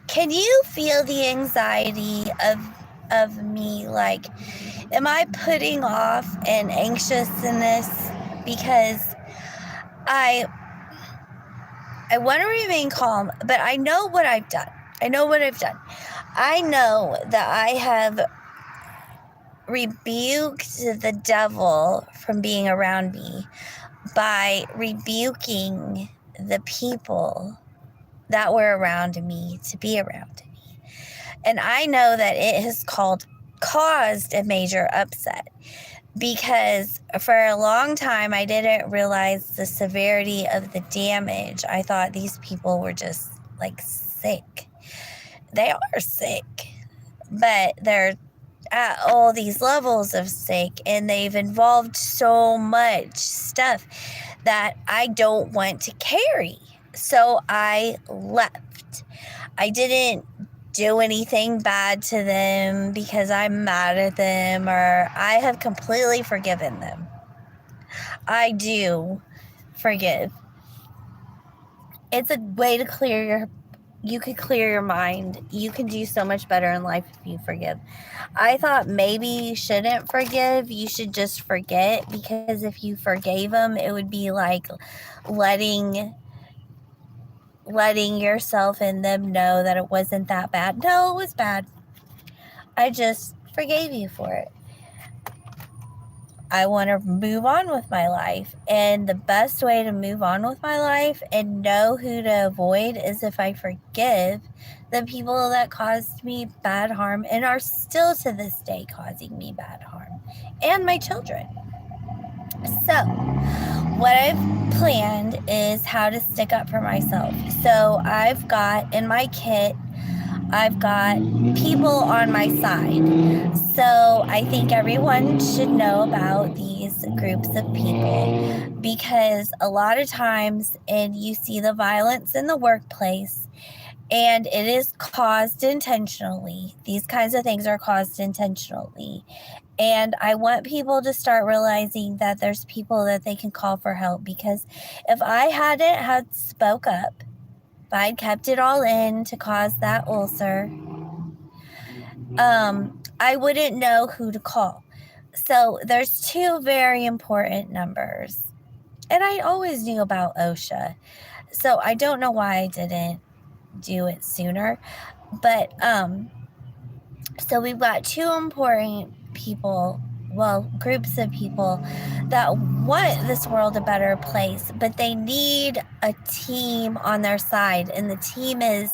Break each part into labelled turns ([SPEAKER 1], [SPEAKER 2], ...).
[SPEAKER 1] Can you feel the anxiety of me? Like, am I putting off an anxiousness because I I want to remain calm, but I know what I've done. I know what I've done. I know that I have rebuked the devil from being around me by rebuking the people that were around me to be around me. And I know that it has caused a major upset because for a long time I didn't realize the severity of the damage. I thought these people were just like sick. They are sick, but they're at all these levels of sick, and they've involved so much stuff that I don't want to carry. So I left. I didn't do anything bad to them because I'm mad at them, or I have completely forgiven them. I do forgive. It's a way to you can clear your mind. You can do so much better in life if you forgive. I thought maybe you shouldn't forgive. You should just forget, because if you forgave them, it would be like letting yourself and them know that it wasn't that bad. No, it was bad. I just forgave you for it. I want to move on with my life. And the best way to move on with my life and know who to avoid is if I forgive the people that caused me bad harm and are still to this day causing me bad harm, and my children. So, what I've planned is how to stick up for myself. So, I've got in my kit, I've got people on my side. So I think everyone should know about these groups of people, because a lot of times, and you see the violence in the workplace, and it is caused intentionally. These kinds of things are caused intentionally. And I want people to start realizing that there's people that they can call for help, because if I hadn't had spoke up, if I'd kept it all in to cause that ulcer, I wouldn't know who to call. So there's two very important numbers. And I always knew about OSHA. So I don't know why I didn't do it sooner. But so we've got two important people, well, groups of people that want this world a better place, but they need a team on their side. And the team is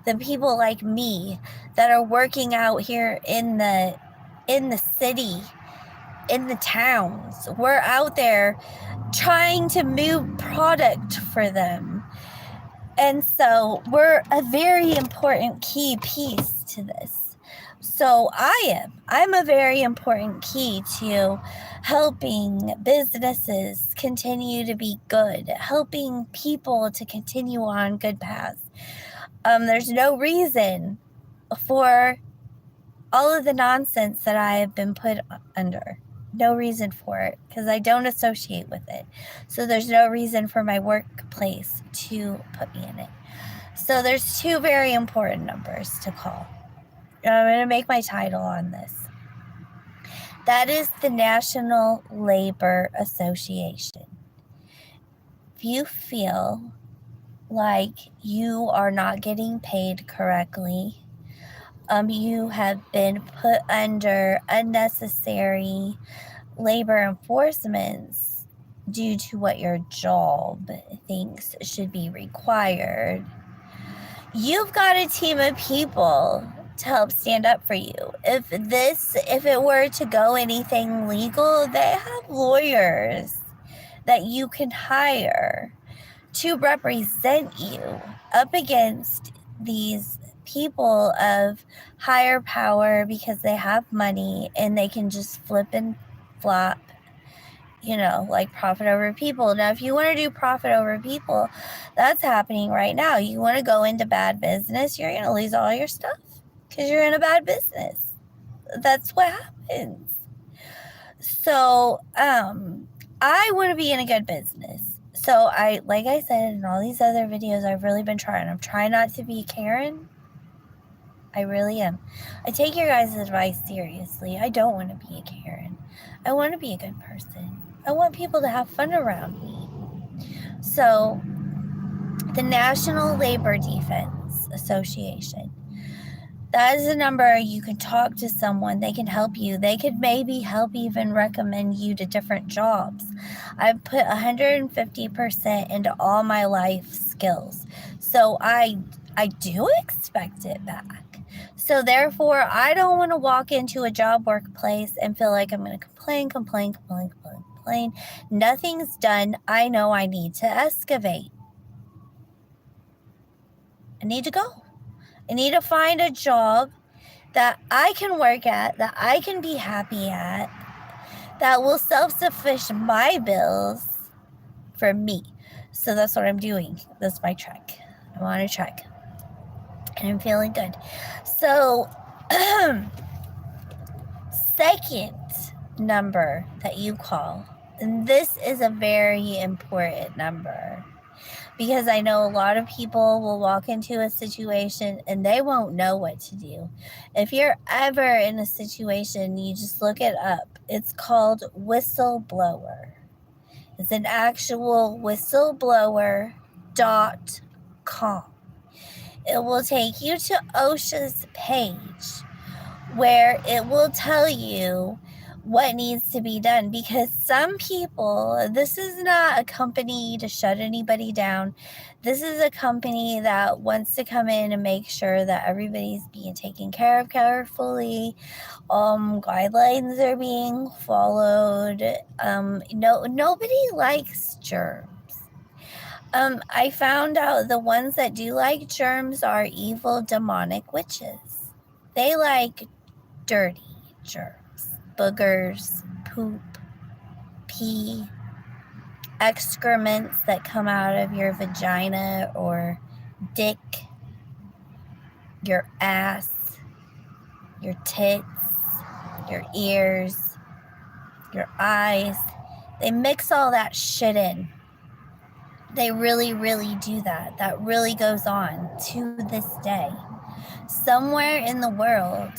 [SPEAKER 1] the people like me that are working out here in the city, in the towns. We're out there trying to move product for them. And so we're a very important key piece to this. So I'm a very important key to helping businesses continue to be good, helping people to continue on good paths. There's no reason for all of the nonsense that I have been put under. No reason for it, because I don't associate with it. So there's no reason for my workplace to put me in it. So there's two very important numbers to call. And I'm going to make my title on this. That is the National Labor Association. If you feel like you are not getting paid correctly, you have been put under unnecessary labor enforcements due to what your job thinks should be required, you've got a team of people to help stand up for you. If it were to go anything legal, they have lawyers that you can hire to represent you up against these people of higher power, because they have money and they can just flip and flop, like profit over people. Now, if you want to do profit over people, that's happening right now. You want to go into bad business, you're going to lose all your stuff because you're in a bad business. That's what happens. So, I want to be in a good business. So like I said in all these other videos, I've really been trying. I'm trying not to be Karen. I really am. I take your guys' advice seriously. I don't want to be a Karen. I want to be a good person. I want people to have fun around me. So, the National Labor Defense Association, that is a number you can talk to someone. They can help you. They could maybe help even recommend you to different jobs. I've put 150% into all my life skills. So I do expect it back. So therefore, I don't want to walk into a job workplace and feel like I'm going to complain. Nothing's done. I know I need to excavate. I need to go. I need to find a job that I can work at, that I can be happy at, that will self-sufficient my bills for me. So that's what I'm doing. That's my trek. I'm on a trek. And I'm feeling good. So, second number that you call, and this is a very important number, because I know a lot of people will walk into a situation and they won't know what to do. If you're ever in a situation, you just look it up. It's called whistleblower. It's an actual whistleblower.com. It will take you to OSHA's page where it will tell you what needs to be done, because some people, this is not a company to shut anybody down. This is a company that wants to come in and make sure that everybody's being taken care of carefully. Guidelines are being followed. Nobody likes germs. I found out the ones that do like germs are evil demonic witches. They like dirty germs, boogers, poop, pee, excrements that come out of your vagina or dick, your ass, your tits, your ears, your eyes. They mix all that shit in. They really, really do that. That really goes on to this day. Somewhere in the world,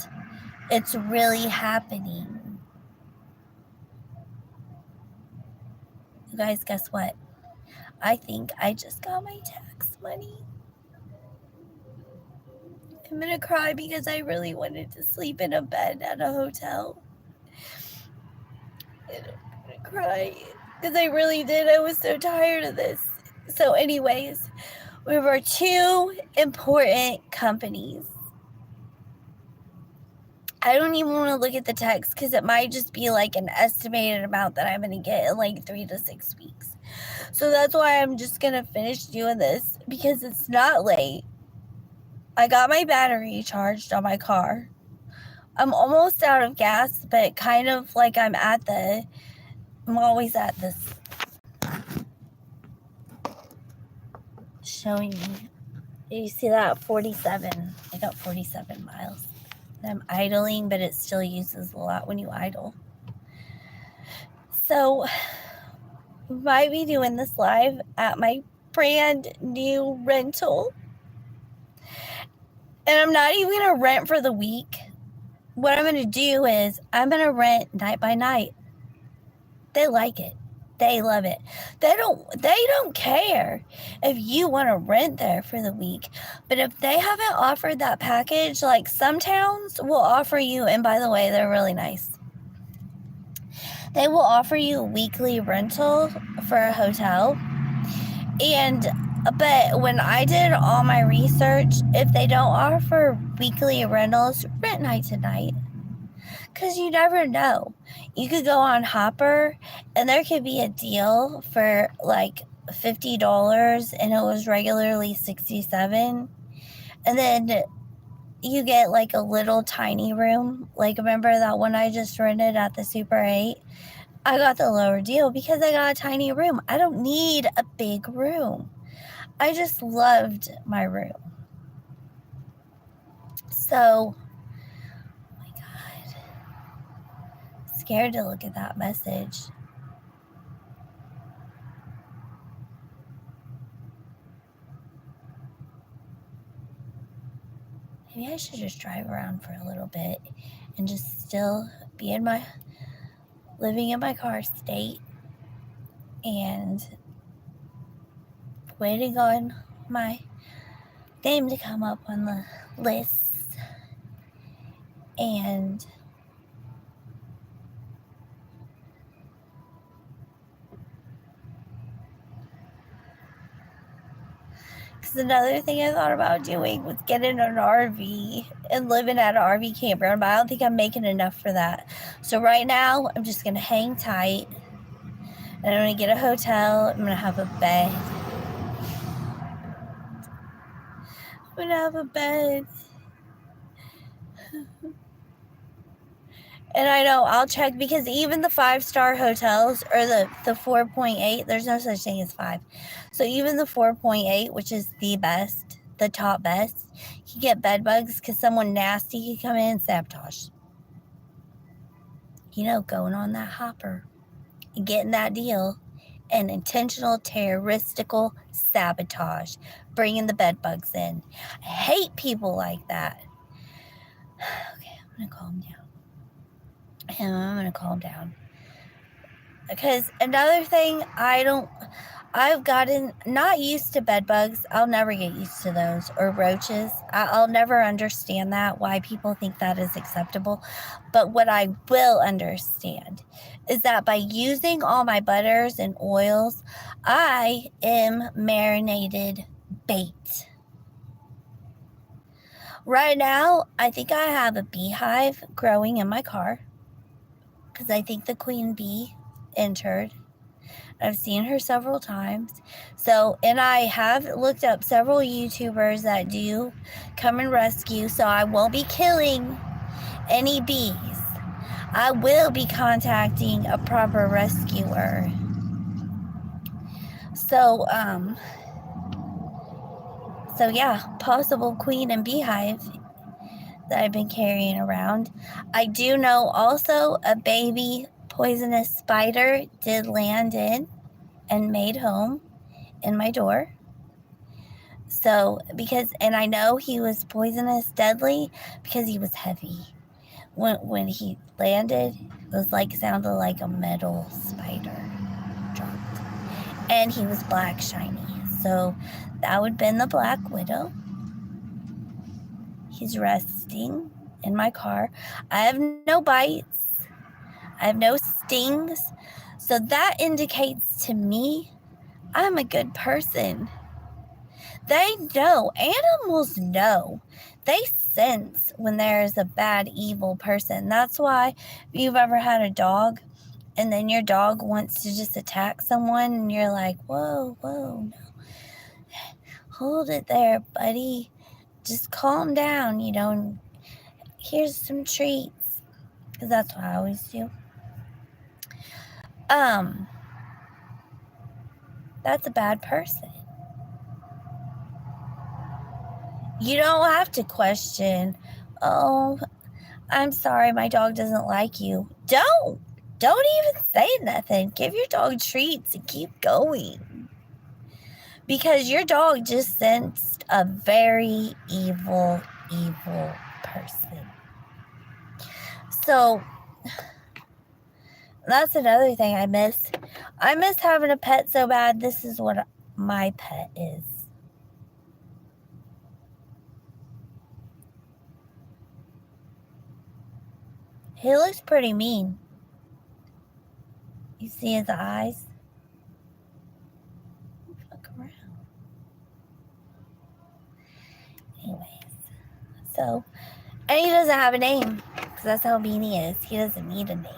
[SPEAKER 1] it's really happening. You guys, guess what? I think I just got my tax money. I'm gonna cry because I really wanted to sleep in a bed at a hotel. And I'm gonna cry because I really did. I was so tired of this. So anyways, we were two important companies. I don't even want to look at the text because it might just be like an estimated amount that I'm going to get in like 3 to 6 weeks. So that's why I'm just going to finish doing this because it's not late. I got my battery charged on my car. I'm almost out of gas, but kind of like I'm always at this. Showing me. You see that? 47. I got 47 miles. I'm idling, but it still uses a lot when you idle. So, might be doing this live at my brand new rental. And I'm not even going to rent for the week. What I'm going to do is I'm going to rent night by night. They like it. They love it. They don't care if you want to rent there for the week. But if they haven't offered that package, like some towns will offer you, and by the way, they're really nice. They will offer you a weekly rental for a hotel. But when I did all my research, if they don't offer weekly rentals, rent night to night. Because you never know. You could go on Hopper and there could be a deal for like $50 and it was regularly $67. And then you get like a little tiny room. Like remember that one I just rented at the Super 8? I got the lower deal because I got a tiny room. I don't need a big room. I just loved my room. So, oh my God. Scared to look at that message. maybe I should just drive around for a little bit and just still be in my living in my car state and waiting on my name to come up on the list. And because another thing I thought about doing was getting an RV and living at an RV campground, but I don't think I'm making enough for that. So right now, I'm just going to hang tight. And I'm going to get a hotel. I'm going to have a bed. I'm going to have a bed. And I know I'll check because even the 5-star hotels or the 4.8, there's no such thing as 5. So even the 4.8, which is the best, the top best, you get bed bugs because someone nasty can come in and sabotage. You know, going on that hopper and getting that deal and intentional terroristical sabotage, bringing the bed bugs in. I hate people like that. Okay, I'm going to calm down. I'm going to calm down. Because another thing, I've gotten not used to bed bugs. I'll never get used to those, or roaches. I'll never understand that, why people think that is acceptable. But what I will understand is that by using all my butters and oils, I am marinated bait. Right now, I think I have a beehive growing in my car because I think the queen bee entered. I've seen her several times. So, and I have looked up several YouTubers that do come and rescue. So I won't be killing any bees. I will be contacting a proper rescuer. So, yeah, possible queen and beehive that I've been carrying around. I do know also a baby poisonous spider did land in and made home in my door. So, and I know he was poisonous, deadly, because he was heavy. When he landed, it was sounded like a metal spider dropped. And he was black, shiny. So, that would have been the Black Widow. He's resting in my car. I have no bites. I have no stings. So, that indicates to me I'm a good person. They know. Animals know. They sense when there's a bad, evil person. That's why if you've ever had a dog and then your dog wants to just attack someone and you're like, whoa, no. Hold it there, buddy. Just calm down, and here's some treats. Because that's what I always do. That's a bad person. You don't have to question, oh, I'm sorry, my dog doesn't like you. Don't even say nothing. Give your dog treats and keep going. Because your dog just sensed a very evil person. So, that's another thing I miss. I miss having a pet so bad. This is what my pet is. He looks pretty mean. You see his eyes? Look around. Anyways. So, and he doesn't have a name. Because that's how mean he is. He doesn't need a name.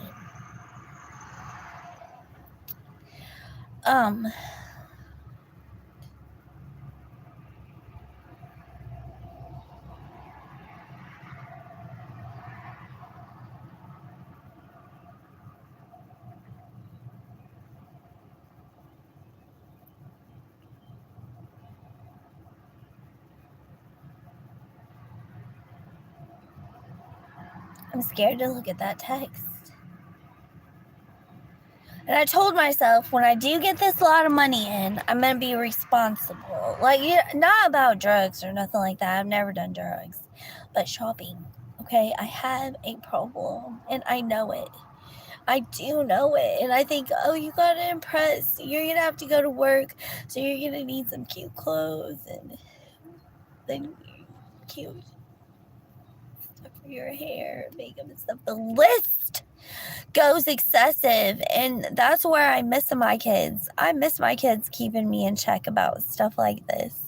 [SPEAKER 1] I'm scared to look at that text. And I told myself, when I do get this lot of money in, I'm going to be responsible. Like, not about drugs or nothing like that. I've never done drugs. But shopping. Okay, I have a problem, and I know it. I do know it. And I think, oh, you got to impress. You're going to have to go to work, so you're going to need some cute clothes and then cute stuff for your hair, makeup and stuff. The list goes excessive, and that's where I miss my kids. I miss my kids keeping me in check about stuff like this.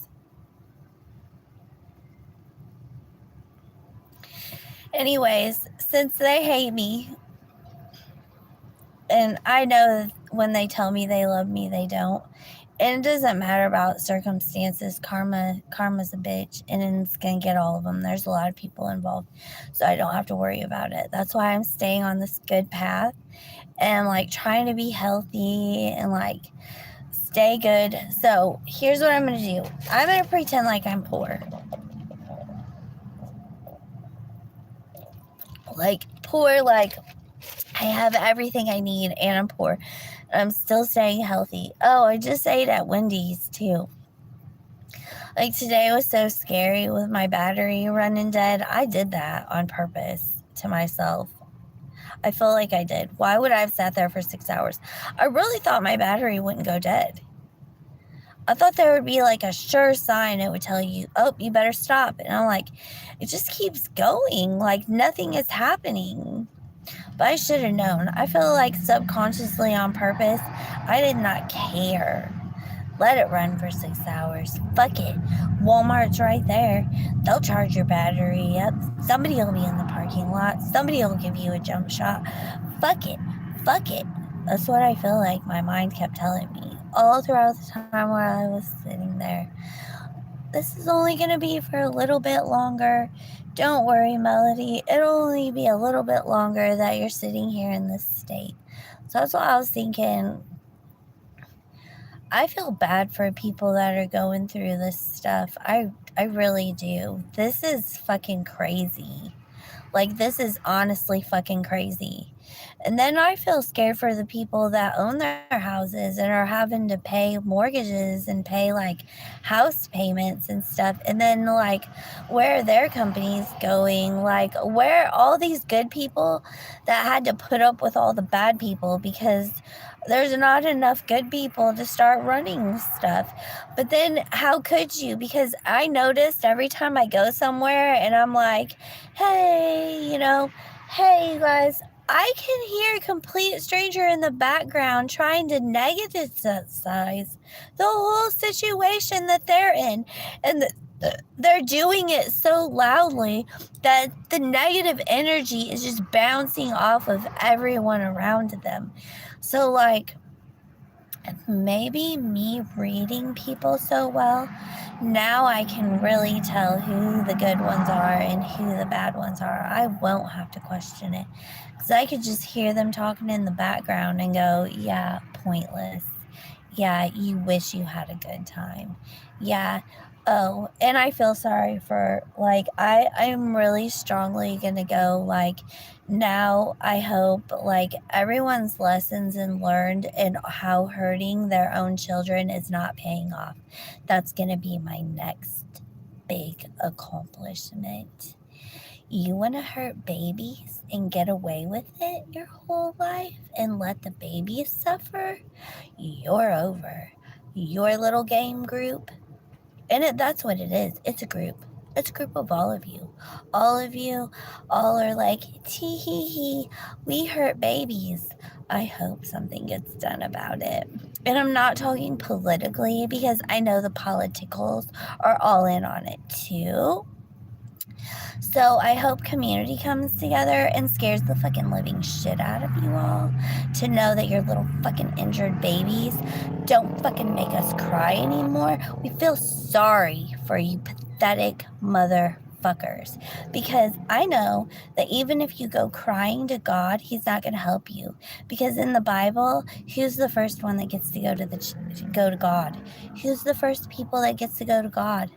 [SPEAKER 1] Anyways, since they hate me, and I know when they tell me they love me, they don't. And it doesn't matter about circumstances. Karma's a bitch, and it's gonna get all of them. There's a lot of people involved, so I don't have to worry about it. That's why I'm staying on this good path and like trying to be healthy and like stay good. So here's what I'm gonna do. I'm gonna pretend like I'm poor. Like poor, like I have everything I need and I'm poor. I'm still staying healthy. Oh, I just ate at Wendy's too. Like today was so scary with my battery running dead. I did that on purpose to myself. I feel like I did. Why would I have sat there for 6 hours? I really thought my battery wouldn't go dead. I thought there would be like a sure sign. It would tell you, oh, you better stop. And I'm like, it just keeps going. Like nothing is happening. But I should have known. I feel like subconsciously on purpose, I did not care. Let it run for 6 hours. Fuck it. Walmart's right there. They'll charge your battery up. Somebody will be in the parking lot. Somebody will give you a jump shot. Fuck it. Fuck it. That's what I feel like my mind kept telling me all throughout the time where I was sitting there. This is only going to be for a little bit longer. Don't worry, Melody. It'll only be a little bit longer that you're sitting here in this state. So that's what I was thinking. I feel bad for people that are going through this stuff. I really do. This is fucking crazy. Like, this is honestly fucking crazy. And then I feel scared for the people that own their houses and are having to pay mortgages and pay like house payments and stuff. And then like where are their companies going? Like where are all these good people that had to put up with all the bad people because there's not enough good people to start running stuff. But then how could you? Because I noticed every time I go somewhere and I'm like, hey, hey guys, I can hear a complete stranger in the background trying to negativize the whole situation that they're in. And they're doing it so loudly that the negative energy is just bouncing off of everyone around them. So, like, maybe me reading people so well, now I can really tell who the good ones are and who the bad ones are. I won't have to question it. Because I could just hear them talking in the background and go, yeah, pointless. Yeah, you wish you had a good time. Yeah. Oh, and I feel sorry for, like, I'm really strongly going to go, like, now I hope, like, everyone's lessons and learned and how hurting their own children is not paying off. That's going to be my next big accomplishment. You want to hurt babies and get away with it your whole life and let the babies suffer? You're over. Your little game group. And that's what it is. It's a group. It's a group of all of you. All of you all are like, tee hee hee, we hurt babies. I hope something gets done about it. And I'm not talking politically because I know the politicals are all in on it too. So I hope community comes together and scares the fucking living shit out of you all to know that your little fucking injured babies don't fucking make us cry anymore. We feel sorry for you pathetic motherfuckers, because I know that even if you go crying to God, he's not going to help you, because in the Bible, who's the first one that gets to go to God? Who's the first people that gets to go to God?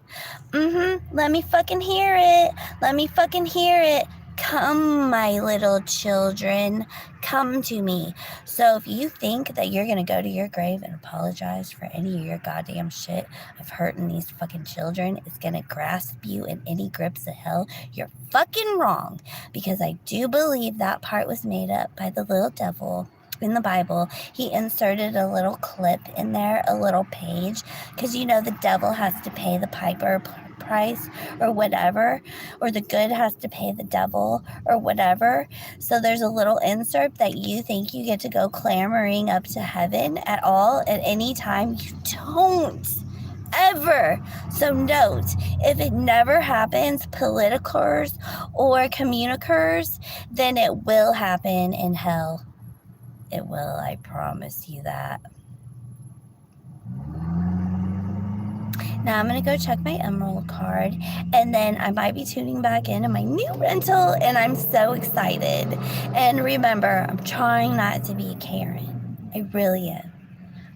[SPEAKER 1] Let me fucking hear it. Let me fucking hear it. Come, my little children, come to me. So if you think that you're going to go to your grave and apologize for any of your goddamn shit of hurting these fucking children, it's going to grasp you in any grips of hell, you're fucking wrong. Because I do believe that part was made up by the little devil in the Bible. He inserted a little clip in there, a little page, because you know the devil has to pay the piper price or whatever, or the good has to pay the devil or whatever. So there's a little insert that you think you get to go clamoring up to heaven at all at any time. You don't ever. So note, if it never happens, politicers or communicers, then it will happen in hell. It will, I promise you that. Now I'm going to go check my Emerald card, and then I might be tuning back into my new rental, and I'm so excited. And remember, I'm trying not to be a Karen. I really am.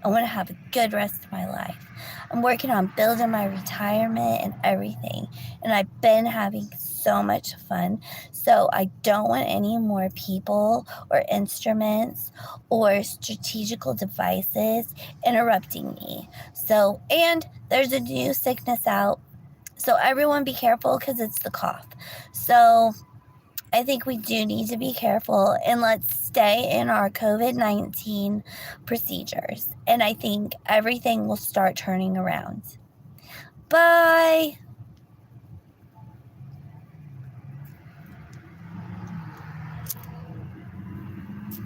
[SPEAKER 1] I want to have a good rest of my life. I'm working on building my retirement and everything, and I've been having so much fun. So I don't want any more people or instruments or strategical devices interrupting me. So, and there's a new sickness out. So everyone be careful because it's the cough. So I think we do need to be careful, and let's stay in our COVID-19 procedures. And I think everything will start turning around. Bye.